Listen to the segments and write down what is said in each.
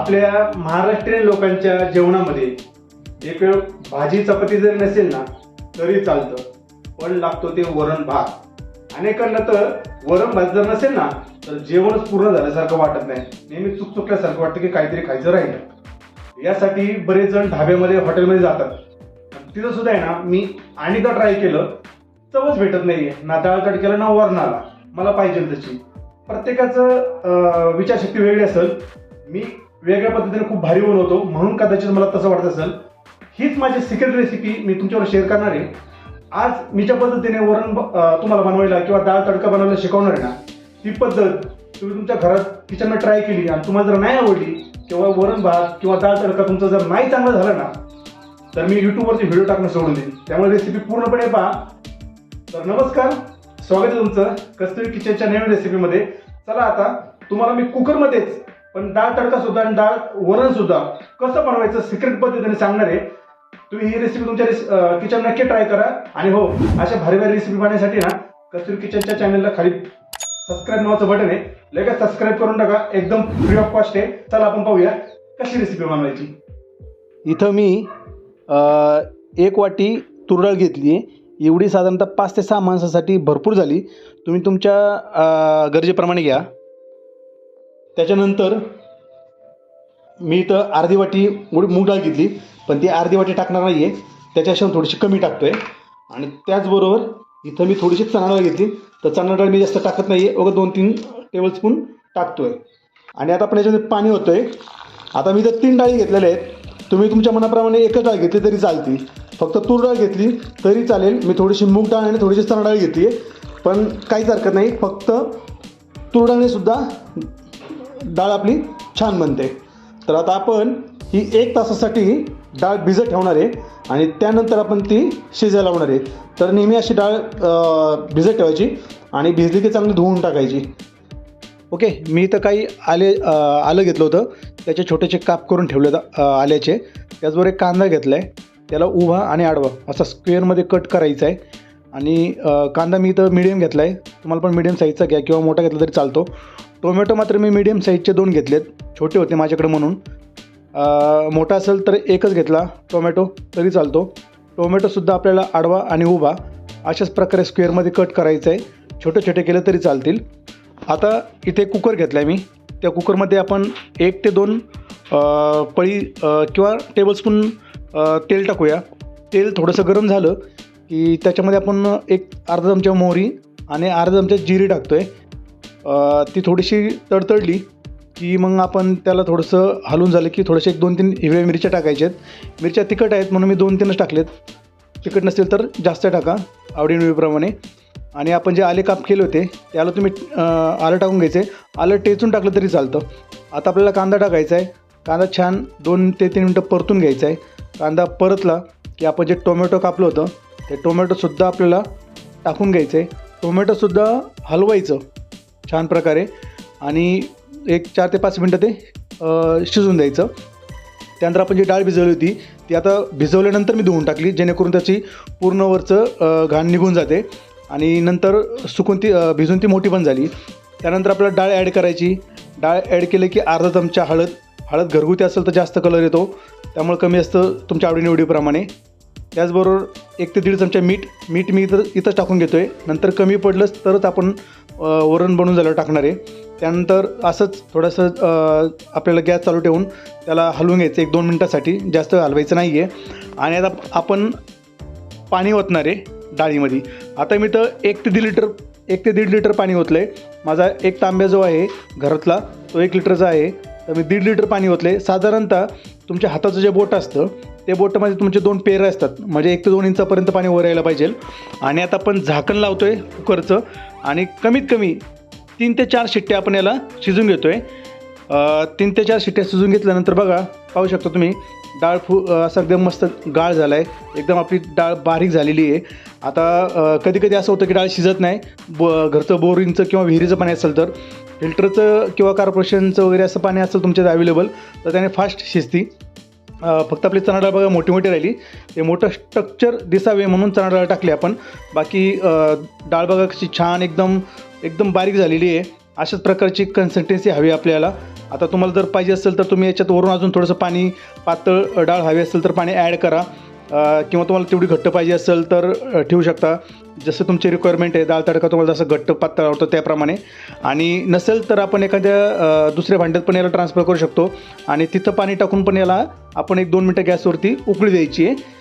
आपल्या महाराष्ट्रीयन लोकांच्या जेवणामध्ये एक वेळ भाजी चपाती जरी नसेल ना तरी चालतं, पण लागतो ते वरण भात. अनेकांना तर वरण भात जर नसेल ना तर जेवणच पूर्ण झाल्यासारखं वाटत नाही, नेहमी चुकचुकल्यासारखं वाटतं की काहीतरी खायचं राहिलं. यासाठी बरेच जण ढाब्यामध्ये हॉटेलमध्ये जातात. तिथं सुद्धा आहे ना मी अनेकदा ट्राय केलं, चवच भेटत नाहीये, ना डाळ तडक्याला ना वरणाला मला पाहिजे तशी. प्रत्येकाचं विचारशक्ती वेगळी असेल. मी वेगळ्या पद्धतीने खूप भारी बनवतो म्हणून कदाचित मला तसं वाटत असेल. हीच माझी सिक्रेट रेसिपी मी तुमच्यावर शेअर करणार आहे. आज मी ज्या पद्धतीने वरण तुम्हाला बनवायला किंवा डाळ तडका बनवायला शिकवणार आहे ना, ती पद्धत तुम्ही तुमच्या घरात किचनमध्ये ट्राय केली आणि तुम्हाला जर नाही आवडली किंवा वरण भात किंवा डाळ तडका तुमचं जर नाही चांगलं झालं ना तर मी युट्यूबवरती व्हिडिओ टाकणं सोडून देईन. त्यामुळे रेसिपी पूर्णपणे पहा. तर नमस्कार, स्वागत आहे तुमचं कस्तुरी किचनच्या नवीन रेसिपीमध्ये. चला आता तुम्हाला मी कुकरमध्येच पण डाळ तडका सुद्धा आणि डाळ वरण सुद्धा कसं बनवायचं सिक्रेट पद्धतीने सांगणार आहे. तुम्ही ही रेसिपी तुमच्या किचन नक्की ट्राय करा. आणि हो, अशा भारी भारी रेसिपी बनवण्यासाठी ना कस्तुरी किचनच्या चॅनलला खाली सबस्क्राईब नावाचं बटन आहे, लगेच सबस्क्राईब करून टाका. एकदम फ्री ऑफ कॉस्ट आहे. चला आपण पाहूया कशी रेसिपी बनवायची. इथं मी 1 वाटी तूर डाळ घेतली आहे. एवढी साधारणतः 5 ते 6 माणसासाठी भरपूर झाली. तुम्ही तुमच्या गरजेप्रमाणे घ्या. त्याच्यानंतर मी इथं अर्धी वाटी मूग डाळ घेतली, पण ती अर्धी वाटी टाकणार नाही आहे, त्याच्याशिवाय थोडीशी कमी टाकतो आहे. आणि त्याचबरोबर इथं मी थोडीशी चणा डाळ घेतली, तर चणा डाळ मी जास्त टाकत नाही आहे, अगं 2-3 टेबलस्पून टाकतो आहे. आणि आता आपण याच्यामध्ये पाणी होतो आहे. आता मी इथं 3 डाळी घेतलेल्या आहेत. तुम्ही तुमच्या मनाप्रमाणे एकच डाळ घेतली तरी चालते, फक्त तूर डाळ घेतली तरी चालेल. मी थोडीशी मूग डाळ आणि थोडीशी चणा डाळ घेतली आहे, पण काहीच हरकत नाही, फक्त तूर डाळने सुद्धा डाळ आपली छान बनते. तर आता आपण ही 1 तासासाठी डाळ भिजत ठेवणार आहे आणि त्यानंतर आपण ती शिजायला लावणार आहे. तर नेहमी अशी डाळ भिजत ठेवायची आणि भिजली की चांगली धुवून टाकायची. ओके, मी इथं काही आलं घेतलं होतं, त्याचे छोटेसे काप करून ठेवले आल्याचे. त्याचबरोबर एक कांदा घेतला आहे, त्याला उभा आणि आडवा असा स्क्वेअरमध्ये कट करायचा आहे. आणि कांदा मी इथं मीडियम घेतला आहे, तुम्हाला पण मीडियम साईजचा घ्या किंवा मोठा घेतला तरी चालतो. टोमॅटो मात्र मी मीडियम साईजचे 2 घेतलेत, छोटे होते माझ्याकडे म्हणून. मोठा असेल तर एकच घेतला टोमॅटो तरी चालतो. टोमॅटोसुद्धा आपल्याला आडवा आणि उभा अशाच प्रकारे स्क्वेअरमध्ये कट करायचं आहे, छोटे छोटे केले तरी चालतील. आता इथे कुकर घेतला आहे मी, त्या कुकरमध्ये आपण 1 ते 2 पळी किंवा टेबलस्पून तेल टाकूया. तेल थोडंसं गरम झालं की त्याच्यामध्ये आपण एक अर्धा चमचा मोहरी आणि अर्धा चमचा जिरी टाकतो आहे. ती थोडीशी तडतडली की मग आपण त्याला थोडंसं हलवून झालं की थोडेसे 1-2-3 हिरव्या मिरच्या टाकायच्या आहेत. मिरच्या तिखट आहेत म्हणून मी 2-3च टाकलेत, तिखट नसतील तर जास्त टाका आवडीनिवडीप्रमाणे. आणि आपण जे आले काप केले होते त्याला तुम्ही आलं टाकून घ्यायचे, आलं टेचून टाकलं तरी चालतं. आता आपल्याला कांदा टाकायचा आहे. कांदा छान 2 ते 3 मिनटं परतून घ्यायचा आहे. कांदा परतला की आपण जे टोमॅटो कापलं होतं ते टोमॅटोसुद्धा आपल्याला टाकून घ्यायचं आहे. टोमॅटोसुद्धा हलवायचं छान प्रकारे आणि एक 4 ते 5 मिनटं ते शिजून द्यायचं. त्यानंतर आपण जी डाळ भिजवली होती ती आता भिजवल्यानंतर मी धुवून टाकली, जेणेकरून त्याची पूर्ण वरचं घाण निघून जाते आणि नंतर सुकून ती भिजून ती मोठी पण झाली. त्यानंतर आपल्याला डाळ ॲड करायची. डाळ ॲड केलं की अर्धा चमचा हळद घरगुती असेल तर जास्त कलर येतो, त्यामुळे कमी असतं तुमच्या आवडीनिवडीप्रमाणे. त्याचबरोबर 1 ते 1.5 चमचा मीठ मी इथंच टाकून घेतो आहे. नंतर कमी पडलंच तरच आपण वरण बनवून झाल्यावर टाकणार आहे. त्यानंतर असंच थोडंसं आपल्याला गॅस चालू ठेवून त्याला हलवून घ्यायचं 1-2 मिनटासाठी, जास्त हलवायचं नाही आहे. आणि आता आपण पाणी ओतणार आहे डाळीमध्ये. आता मी तर 1 ते 1.5 लिटर पाणी ओतलं आहे. माझा एक तांब्या जो आहे घरातला तो 1 लिटरचा आहे, तर मी 1.5 लिटर पाणी ओतलं आहे. साधारणतः तुमच्या हाताचं जे बोट असतं ते बोटामध्ये तुमचे 2 पेरं असतात, म्हणजे 1 ते 2 इंचापर्यंत पाणी वर यायला पाहिजे. आणि आता आपण झाकण लावतो आहे कुकरचं आणि कमीत कमी 3 ते 4 शिट्ट्या आपण याला शिजून घेतो आहे. 3 ते 4 शिट्ट्या शिजून घेतल्यानंतर बघा, पाहू शकता तुम्ही डाळ असं एकदम मस्त गाळ झाला आहे, एकदम आपली डाळ बारीक झालेली आहे. आता कधी कधी असं होतं की डाळ शिजत नाही, घरचं बोरिंगचं किंवा विहिरीचं पाणी असेल तर, फिल्टरचं किंवा कॉर्पोरेशनचं वगैरे असं पाणी असेल तुमच्यात अवेलेबल तर त्याने फास्ट शिजती. फक्त आपली चणा डाळ बघा मोठी मोठी राहिली, ते मोठं स्ट्रक्चर दिसावे म्हणून चणा डाळ टाकली आपण. बाकी डाळ बघा कशी छान एकदम बारीक झालेली आहे. अशाच प्रकारची कन्सिस्टन्सी हवी आपल्याला. आता तुम्हाला जर पाहिजे असेल तर तुम्ही याच्यात वरून अजून थोडंसं पाणी, पातळ डाळ हवी असेल तर पाणी ॲड करा, किंवा तुम्हाला तेवढी घट्ट पाहिजे असेल तर ठेवू शकता. जसं तुमची रिक्वायरमेंट आहे, डाळ तडका तुम्हाला जसं घट्ट पातळ आवडतं त्याप्रमाणे. आणि नसेल तर आपण एखाद्या दुसऱ्या भांड्यात पण याला ट्रान्सफर करू शकतो आणि तिथं पाणी टाकून पण याला आपण 1-2 मिनटं गॅसवरती उकळी द्यायची आहे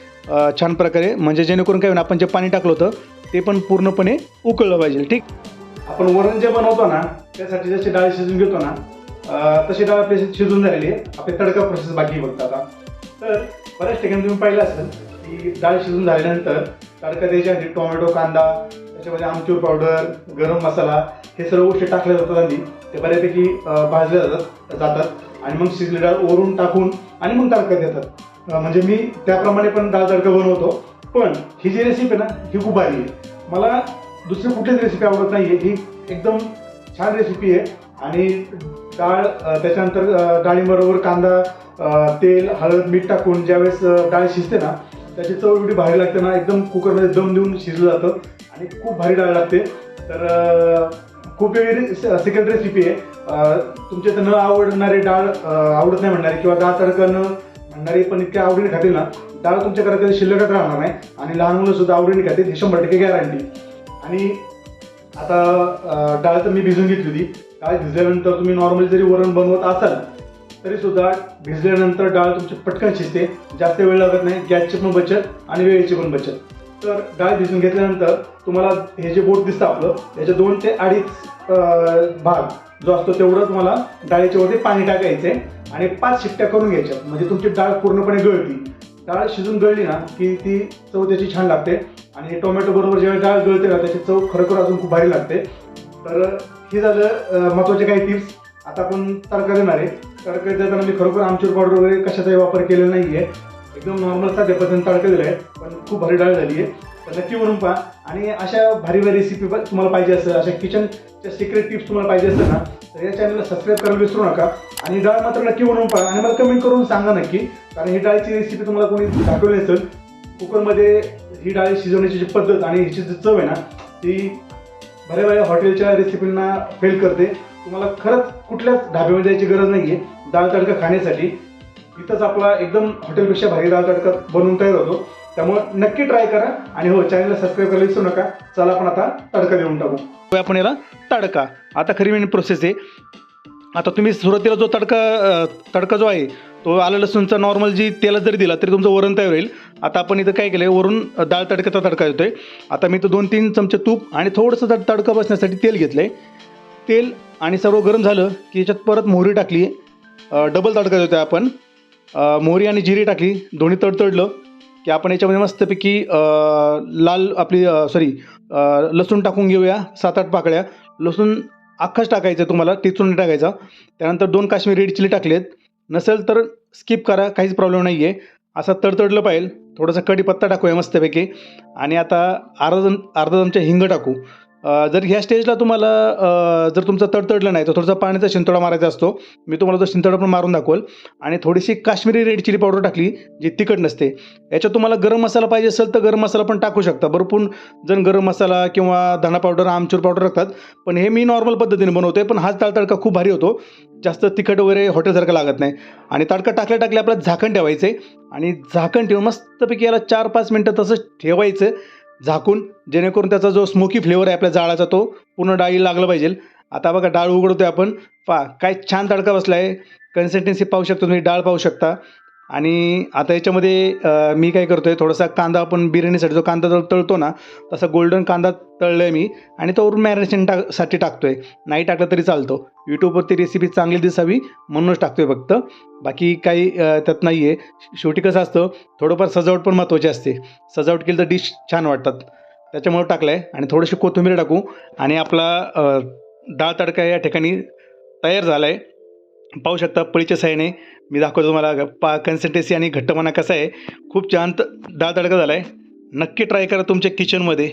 छान प्रकारे, म्हणजे जेणेकरून काय होईल, आपण जे पाणी टाकलं होतं ते पण पूर्णपणे उकळलं पाहिजे. ठीक. आपण वरण जे बनवतो ना त्यासाठी जशी डाळ शिजून घेतो ना तशी डाळ आपली शिजून झालेली आहे. आपली तडका प्रोसेस बाकी बघता आता. तर बऱ्याच ठिकाणी तुम्ही पाहिलं असेल की डाळ शिजून झाल्यानंतर तडका द्यायच्या आधी टोमॅटो, कांदा, त्याच्यामध्ये आमचूर पावडर, गरम मसाला हे सर्व गोष्टी टाकल्या जातात आधी. ते बऱ्यापैकी भाजल्या जातात आणि मग शिजली डाळ वरून टाकून आणि मग तडका देतात. म्हणजे मी त्याप्रमाणे पण डाळ तडका बनवतो. पण ही जी रेसिपी आहे ना ही खूप भारी आहे. मला दुसरी कुठलीच रेसिपी आवडत नाही आहे. ही एकदम छान रेसिपी आहे. आणि डाळ त्याच्यानंतर डाळीबरोबर कांदा, तेल, हळद, मीठ टाकून ज्यावेळेस डाळ शिजते ना त्याची चव एवढी भारी लागते ना, एकदम कुकरमध्ये दम देऊन शिजलं जातं आणि खूप भारी डाळ लागते. तर खूप वेगळी सिक्रेट रेसिपी आहे. तुमच्या इथं न आवडणारी डाळ आवडत नाही म्हणणारी किंवा डाळ तडका न म्हणणारी पण इतक्या आवडीने खातील ना, डाळ तुमच्या घरात कधी शिल्लकच राहणार नाही आणि लहान मुलं सुद्धा आवडीने खातील, हे 100% गॅरंटी. आणि आता डाळ तर मी भिजून घेतली होती. डाळ भिजल्यानंतर तुम्ही नॉर्मली जरी वरण बनवत असाल तरी सुद्धा भिजल्यानंतर डाळ तुमची पटकन शिजते, जास्त वेळ लागत नाही, गॅसची पण बचत आणि वेळेची पण बचत. तर डाळ भिजून घेतल्यानंतर तुम्हाला हे जे बोट दिसतं आपलं याचे 2 ते 2.5 भाग जो असतो तेवढं तुम्हाला डाळीच्या वरती पाणी टाकायचं आहे आणि 5 शिट्ट्या करून घ्यायच्या, म्हणजे तुमची डाळ पूर्णपणे गळती. डाळ शिजून गळली ना की ती चव त्याची छान लागते आणि टोमॅटो बरोबर जेव्हा डाळ गळते ना त्याची चव खरोखर अजून खूप भारी लागते. तर हे झालं महत्त्वाचे काही टिप्स. आता आपण तडका देणार आहे. तडका देताना मी खरोखर आमचूर पावडर वगैरे कशाचाही वापर केलेला नाही आहे. एकदम नॉर्मल साध्या पद्धतीने तडका दिला आहे, पण खूप भारी डाळ झाली आहे. तर नक्की बनवून पहा. आणि अशा भारी भारी रेसिपी तुम्हाला पाहिजे असेल, अशा किचनच्या सिक्रेट टिप्स तुम्हाला पाहिजे असेल ना तर या चॅनलला सबस्क्राईब करायला विसरू नका. आणि डाळ मात्र नक्की बनवून पहा आणि मला कमेंट करून सांगा नक्की, कारण ही डाळीची रेसिपी तुम्हाला कोणी दाखवली असेल. कुकरमध्ये ही डाळ शिजवण्याची जी पद्धत आणि हिची जी चव आहे ना ती बऱ्या हॉटेलच्या रेसिपींना फेल करते. तुम्हाला खरंच कुठल्याच ढाब्यामध्ये जायची गरज नाही आहे डाळ तडका खाण्यासाठी. इथंच आपला एकदम हॉटेलपेक्षा भारी डाळ तडका बनवून तयार होतो. त्यामुळे नक्की ट्राय करा आणि हो, चॅनलला सबस्क्राईब करायला विसरू नका. चला आपण आता तडका देऊन टाकू. आपण याला तडका, आता खरी मेन प्रोसेस आहे. आता तुम्ही सुरुवातीला जो तडका जो आहे तो आलं लसूणचा नॉर्मल जी तेलात जरी दिला तरी तुमचं वरण तयार होईल. आता आपण इथं काय केलं आहे, वरून डाळ तडक्याचा तडका येतो आहे. आता मी इथं 2-3 चमचे तूप आणि थोडंसं तडका बसण्यासाठी तेल घेतलं आहे. तेल आणि सर्व गरम झालं की याच्यात परत मोहरी टाकली. डबल तडका देतो आहे आपण. मोहरी आणि जिरी टाकली, दोन्ही तडतडलं की आपण याच्यामध्ये मस्तपैकी लाल आपली लसूण टाकून घेऊया. 7-8 पाकळ्या लसूण अख्खाच टाकायचं, तुम्हाला टिचून टाकायचा. त्यानंतर 2 काश्मीरी रेड चिली टाकलेत. नसेल तर स्किप करा, काहीच प्रॉब्लेम नाही आहे. असं तडतडलं पाहिजे. थोडासा कढीपत्ता टाकूया मस्तपैकी आणि आता अर्धा चमचा हिंग टाकू. जर ह्या स्टेजला तुम्हाला जर तुमचं तडतडलं नाही तर थोडासा पाण्याचा शिंतोडा मारायचा असतो. मी तुम्हाला तो शिंतोडा पण मारून दाखवेल. आणि थोडीशी काश्मीरी रेड चिली पावडर टाकली जी तिखट नसते. याच्यात तुम्हाला गरम मसाला पाहिजे असेल तर गरम मसाला पण टाकू शकता. भरपूर जण गरम मसाला किंवा धना पावडर, आमचूर पावडर टाकतात, पण हे मी नॉर्मल पद्धतीने बनवतो आहे. पण हाच डाळ तडका खूप भारी होतो, जास्त तिखट वगैरे हॉटेलसारखं लागत नाही. आणि तडका टाकल्या आपल्याला झाकण ठेवायचं आहे आणि झाकण ठेवून मस्तपैकी याला 4-5 मिनटं तसंच ठेवायचं झाकून, जेणेकरून त्याचा जो स्मोकी फ्लेवर आहे आपल्या जाळाचा तो पूर्ण डाळीला लागला पाहिजे. आता बघा डाळ उघडतोय आपण, पहा काय छान तडका बसला आहे. कन्सिस्टन्सी पाहू शकता तुम्ही, डाळ पाहू शकता. आणि आता याच्यामध्ये मी काय करतो आहे, थोडासा कांदा, आपण बिर्याणीसाठी जो कांदा तळतो ना तसा गोल्डन कांदा तळला आहे मी आणि तो वरून मॅरिनेशनसाठी टाकतो आहे. नाही टाकलं तरी चालतो, यूट्यूबवरती रेसिपी चांगली दिसावी म्हणूनच टाकतो आहे फक्त, बाकी काही त्यात नाही आहे. शेवटी कसं असतं, थोडंफार सजावट पण महत्त्वाची असते. सजावट केली तर डिश छान वाटतात, त्याच्यामुळे टाकलं आहे. आणि थोडीशी कोथिंबीर टाकू आणि आपला डाळ तडका या ठिकाणी तयार झाला आहे. पाहू शकता पळीच्या साईने मी दाखवतो तुम्हाला कन्सिस्टन्सी आणि घट्टपणा कसा आहे. खूप छान डाळ तडका झाला आहे. नक्की ट्राय करा तुमच्या किचनमध्ये.